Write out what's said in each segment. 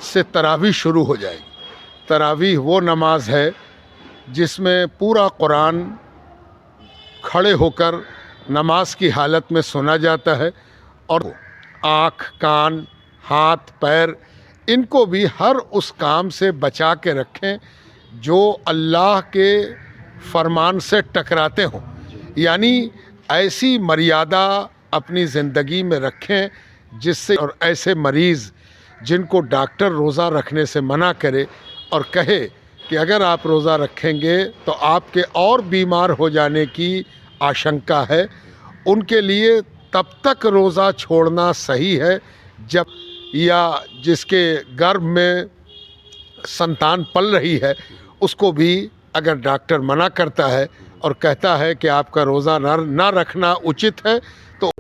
से तरावी शुरू हो जाएगी। तरावी वो नमाज है जिसमें पूरा कुरान खड़े होकर नमाज की हालत में सुना जाता है और आँख, कान, हाथ, पैर इनको भी हर उस काम से बचा के रखें जो अल्लाह के फरमान से टकराते हों। यानी ऐसी मर्यादा अपनी ज़िंदगी में रखें जिससे, और ऐसे मरीज़ जिनको डॉक्टर रोज़ा रखने से मना करे और कहे कि अगर आप रोज़ा रखेंगे तो आपके और बीमार हो जाने की आशंका है, उनके लिए तब तक रोज़ा छोड़ना सही है जब, या जिसके गर्भ में संतान पल रही है उसको भी अगर डॉक्टर मना करता है और कहता है कि आपका रोज़ा ना रखना उचित है तो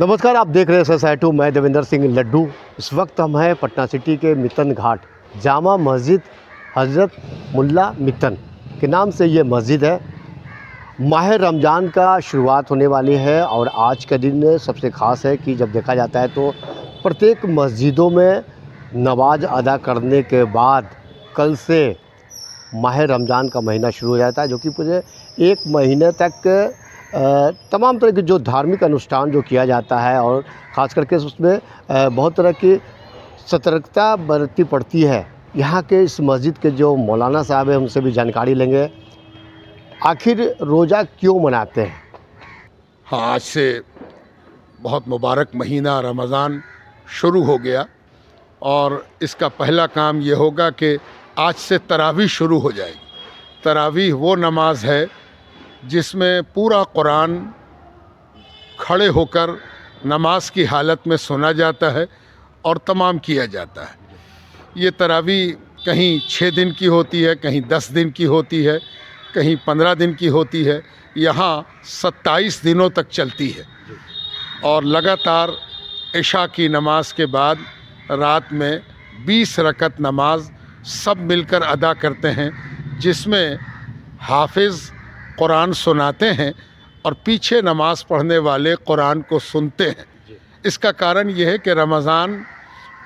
नमस्कार, आप देख रहे हैं सोसाइटी। मैं देवेंद्र सिंह लड्डू। इस वक्त हम हैं पटना सिटी के मितन घाट, जामा मस्जिद हज़रत मुल्ला मितन के नाम से ये मस्जिद है। माह रमज़ान का शुरुआत होने वाली है और आज का दिन सबसे ख़ास है कि जब देखा जाता है तो प्रत्येक मस्जिदों में नमाज अदा करने के बाद कल से माह रमज़ान का महीना शुरू हो जाता है, जो कि पूरे एक महीने तक तमाम तरह के जो धार्मिक अनुष्ठान जो किया जाता है और ख़ास करके उसमें बहुत तरह की सतर्कता बरतनी पड़ती है। यहाँ के इस मस्जिद के जो मौलाना साहब हैं उनसे भी जानकारी लेंगे, आखिर रोज़ा क्यों मनाते हैं। हाँ, आज से बहुत मुबारक महीना रमज़ान शुरू हो गया और इसका पहला काम ये होगा कि आज से तरावी शुरू हो जाएगी। तरावी वो नमाज है जिसमें पूरा कुरान खड़े होकर नमाज की हालत में सुना जाता है और तमाम किया जाता है। ये तरावी कहीं 6 दिन की होती है, कहीं 10 दिन की होती है, कहीं 15 दिन की होती है, यहाँ 27 दिनों तक चलती है और लगातार इशा की नमाज के बाद रात में 20 रकत नमाज सब मिलकर अदा करते हैं, जिसमें हाफिज़ कुरान सुनाते हैं और पीछे नमाज पढ़ने वाले कुरान को सुनते हैं। इसका कारण यह है कि रमज़ान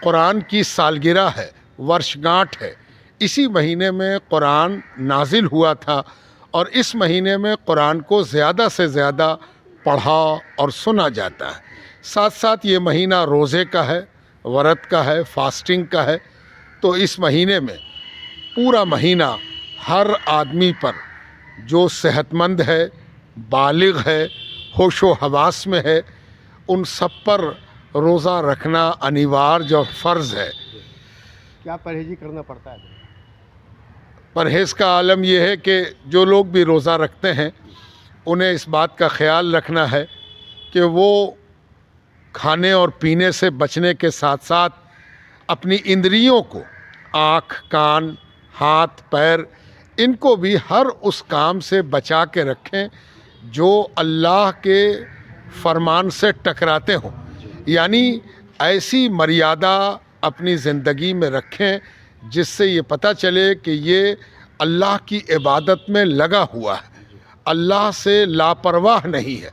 कुरान की सालगिरह है, वर्षगांठ है। इसी महीने में कुरान नाजिल हुआ था और इस महीने में कुरान को ज़्यादा से ज़्यादा पढ़ा और सुना जाता है। साथ साथ ये महीना रोज़े का है, व्रत का है, फास्टिंग का है। तो इस महीने में पूरा महीना हर आदमी पर जो सेहतमंद है, बालिग है, होशो हवास में है, उन सब पर रोज़ा रखना अनिवार्य और फ़र्ज़ है। क्या परहेज़ी करना पड़ता है? परहेज़ का आलम यह है कि जो लोग भी रोज़ा रखते हैं उन्हें इस बात का ख़्याल रखना है कि वो खाने और पीने से बचने के साथ साथ अपनी इंद्रियों को, आँख, कान, हाथ, पैर इनको भी हर उस काम से बचा के रखें जो अल्लाह के फरमान से टकराते हों। यानी ऐसी मर्यादा अपनी ज़िंदगी में रखें जिससे ये पता चले कि ये अल्लाह की इबादत में लगा हुआ है, अल्लाह से लापरवाह नहीं है,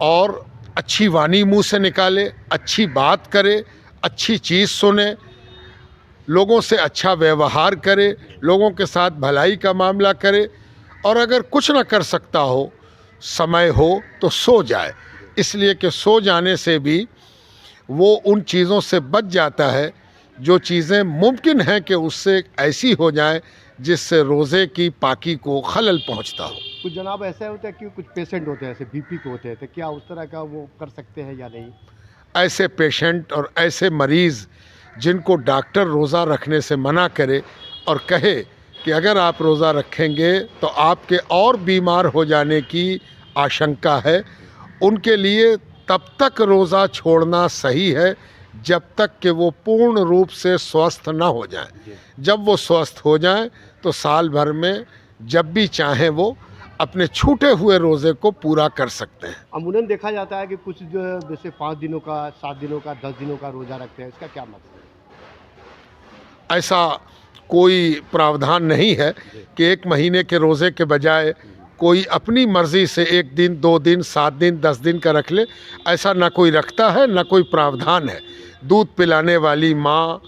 और अच्छी वाणी मुँह से निकाले, अच्छी बात करे, अच्छी चीज़ सुने, लोगों से अच्छा व्यवहार करे, लोगों के साथ भलाई का मामला करे, और अगर कुछ ना कर सकता हो, समय हो तो सो जाए, इसलिए कि सो जाने से भी वो उन चीज़ों से बच जाता है जो चीज़ें मुमकिन हैं कि उससे ऐसी हो जाए जिससे रोज़े की पाकी को खलल पहुंचता हो। कुछ जनाब ऐसा होता है कि कुछ पेशेंट होते हैं, ऐसे बीपी के होते हैं, तो क्या उस तरह का वो कर सकते हैं या नहीं? ऐसे पेशेंट और ऐसे मरीज़ जिनको डॉक्टर रोज़ा रखने से मना करे और कहे कि अगर आप रोज़ा रखेंगे तो आपके और बीमार हो जाने की आशंका है, उनके लिए तब तक रोज़ा छोड़ना सही है जब तक कि वो पूर्ण रूप से स्वस्थ ना हो जाएं। जब वो स्वस्थ हो जाएं तो साल भर में जब भी चाहें वो अपने छूटे हुए रोज़े को पूरा कर सकते हैं। अमूमन देखा जाता है कि कुछ जो है जैसे 5 दिनों का, 7 दिनों का, 10 दिनों का रोज़ा रखते हैं, इसका क्या मतलब है? ऐसा कोई प्रावधान नहीं है कि 1 महीने के रोज़े के बजाय कोई अपनी मर्ज़ी से 1 दिन 2 दिन 7 दिन 10 दिन का रख ले, ऐसा ना कोई रखता है, ना कोई प्रावधान है। दूध पिलाने वाली माँ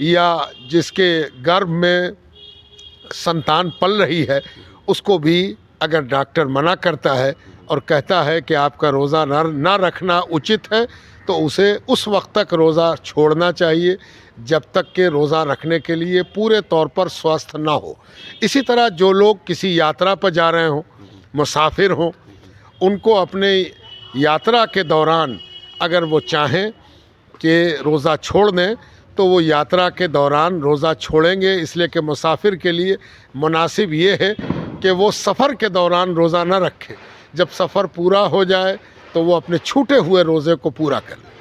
या जिसके गर्भ में संतान पल रही है, उसको भी अगर डॉक्टर मना करता है और कहता है कि आपका रोज़ा ना रखना उचित है, तो उसे उस वक्त तक रोज़ा छोड़ना चाहिए जब तक कि रोज़ा रखने के लिए पूरे तौर पर स्वस्थ ना हो। इसी तरह जो लोग किसी यात्रा पर जा रहे हों, मुसाफिर हों, उनको अपने यात्रा के दौरान अगर वो चाहें कि रोज़ा छोड़ दें, तो वो यात्रा के दौरान रोज़ा छोड़ेंगे, इसलिए कि मुसाफिर के लिए मुनासिब ये है कि वो सफ़र के दौरान रोज़ा न रखे। जब सफ़र पूरा हो जाए तो वो अपने छूटे हुए रोज़े को पूरा कर ले।